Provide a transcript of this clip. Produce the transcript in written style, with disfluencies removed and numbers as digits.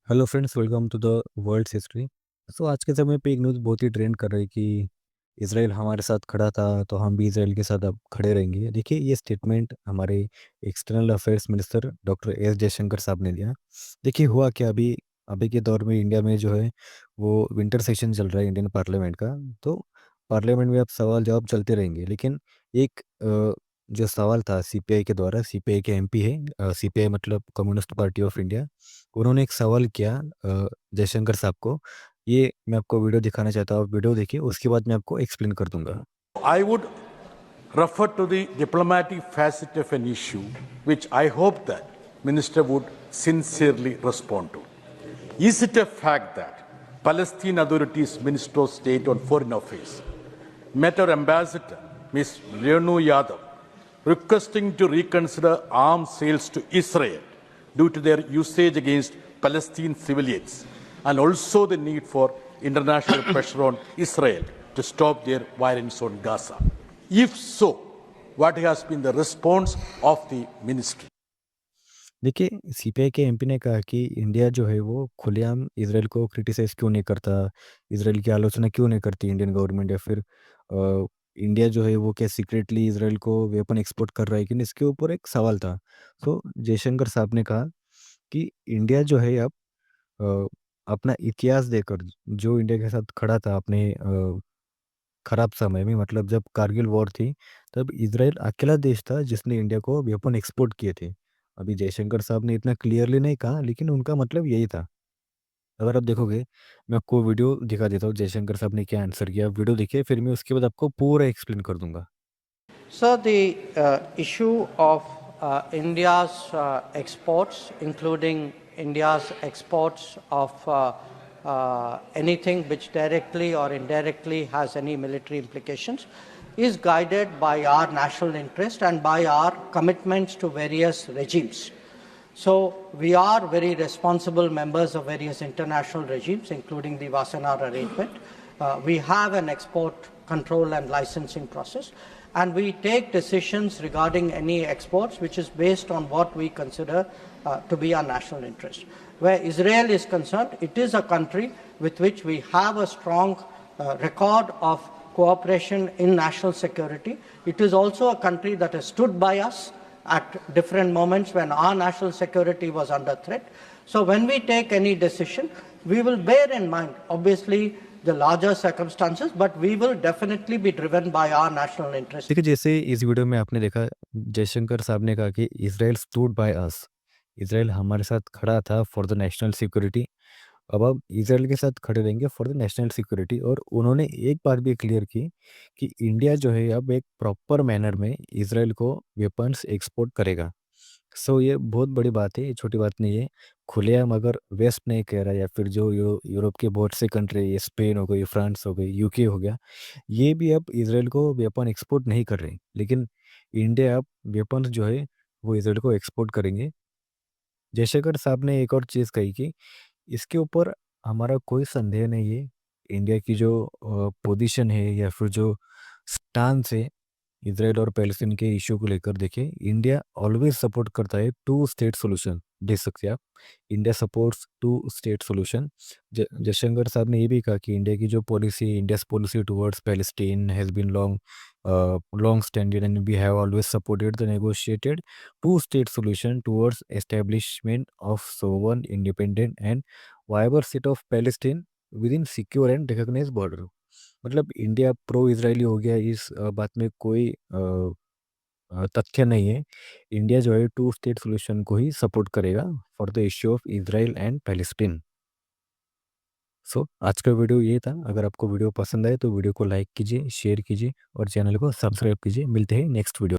Hello friends, welcome to the world's हिस्ट्री। आज के समय पे एक न्यूज़ बहुत ही ट्रेंड कर रही है कि इसराइल हमारे साथ खड़ा था तो हम भी इसराइल के साथ अब खड़े रहेंगे। देखिए, ये स्टेटमेंट हमारे external affairs minister doctor S Jaishankar साहब ने दिया। देखिए, हुआ क्या, अभी अभी के दौर में इंडिया में जो है वो विंटर सेशन चल रहा है इंडियन पार्लियामेंट का। तो पार्लियामेंट में अब सवाल जवाब चलते रहेंगे, लेकिन एक जो सवाल था सीपीआई के द्वारा, सीपीआई के एमपी है, सीपीआई मतलब कम्युनिस्ट पार्टी ऑफ इंडिया, उन्होंने एक सवाल किया जयशंकर साहब को। ये मैं आपको वीडियो दिखाना चाहता हूँ, आप वीडियो देखिए, उसके बाद मैं आपको एक्सप्लेन कर दूंगा। I would refer to the diplomatic facet of an issue, which I hope that Minister would sincerely respond to. Is it a fact that Palestine Authority's Minister of State on Foreign Affairs met our ambassador, Ms. Renu Yadav, requesting to reconsider arms sales to Israel due to their usage against Palestinian civilians and also the need for international pressure on Israel to stop their violence on Gaza? If so, what has been the response of the ministry? देखिए, CPI के MP ने कहा कि India जो है वो खुलेआम Israel को क्रिटिसाइज क्यों नहीं करता, इसराइल की आलोचना क्यों नहीं करती इंडियन गवर्नमेंट, या फिर इंडिया जो है वो क्या सीक्रेटली इसराइल को वेपन एक्सपोर्ट कर रहा है कि नहीं, इसके ऊपर एक सवाल था। तो जयशंकर साहब ने कहा कि इंडिया जो है अब अ, अपना इतिहास देकर, जो इंडिया के साथ खड़ा था अपने खराब समय में, मतलब जब कारगिल वॉर थी, तब इज़राइल अकेला देश था जिसने इंडिया को वेपन एक्सपोर्ट किए थे। अभी जयशंकर साहब ने इतना क्लियरली नहीं कहा, लेकिन उनका मतलब यही था। अगर आप देखोगे, मैं आपको वीडियो दिखा देता हूँ जयशंकर साहब ने क्या आंसर किया। वीडियो देखिए, फिर मैं उसके बाद आपको पूरा एक्सप्लेन कर दूँगा। So the issue of India's exports, including India's exports of anything which directly or indirectly has any military implications, is guided by our national interest and by our commitments to various regimes. So we are very responsible members of various international regimes, including the Wassenaar Arrangement. We have an export control and licensing process, and we take decisions regarding any exports which is based on what we consider to be our national interest. Where Israel is concerned, it is a country with which we have a strong record of cooperation in national security. It is also a country that has stood by us at different moments when our national security was under threat. So when we take any decision, we will bear in mind, obviously, the larger circumstances, but we will definitely be driven by our national interest. देखिए, जैसे इस video में आपने देखा, जयशंकर साहब ने कहा कि Israel stood by us, Israel हमारे साथ खड़ा था फॉर द नेशनल सिक्योरिटी। अब आप इज़राइल के साथ खड़े रहेंगे फॉर द नेशनल सिक्योरिटी। और उन्होंने एक बात भी क्लियर की कि इंडिया जो है अब एक प्रॉपर मैनर में इज़राइल को वेपन्स एक्सपोर्ट करेगा। ये बहुत बड़ी बात है, ये छोटी बात नहीं है। खुलेआम अगर वेस्ट नहीं कह रहा, या फिर जो यूरोप के बहुत से कंट्री, ये स्पेन हो गई, फ्रांस हो गई, यूके हो गया, ये भी अब इज़राइल को वेपन एक्सपोर्ट नहीं कर रहे। लेकिन इंडिया अब वेपन्स जो है वो इज़राइल को एक्सपोर्ट करेंगे। जयशंकर साहब ने एक और चीज़ कही कि इसके ऊपर हमारा कोई संदेह नहीं है। इंडिया की जो पोजीशन है, या फिर जो स्टांस है इज़राइल और पैलेस्टीन के इश्यू को लेकर, देखिए, इंडिया ऑलवेज सपोर्ट करता है टू स्टेट सॉल्यूशन। देख सकते हैं आप, India supports two state solution. Jaishankar साहब ने ये भी कहा कि इंडिया की जो policy, India's policy towards Palestine has been long standard, and we have always supported the negotiated two state solution towards establishment of sovereign independent and viable state of Palestine within secure and recognised border. मतलब India pro Israeli हो गया, इस बात में कोई तथ्य नहीं है। इंडिया जो है टू स्टेट सॉल्यूशन को ही सपोर्ट करेगा for the issue of Israel and Palestine. आज का वीडियो ये था। अगर आपको वीडियो पसंद आए तो वीडियो को लाइक कीजिए, शेयर कीजिए और चैनल को सब्सक्राइब कीजिए। मिलते हैं नेक्स्ट वीडियो।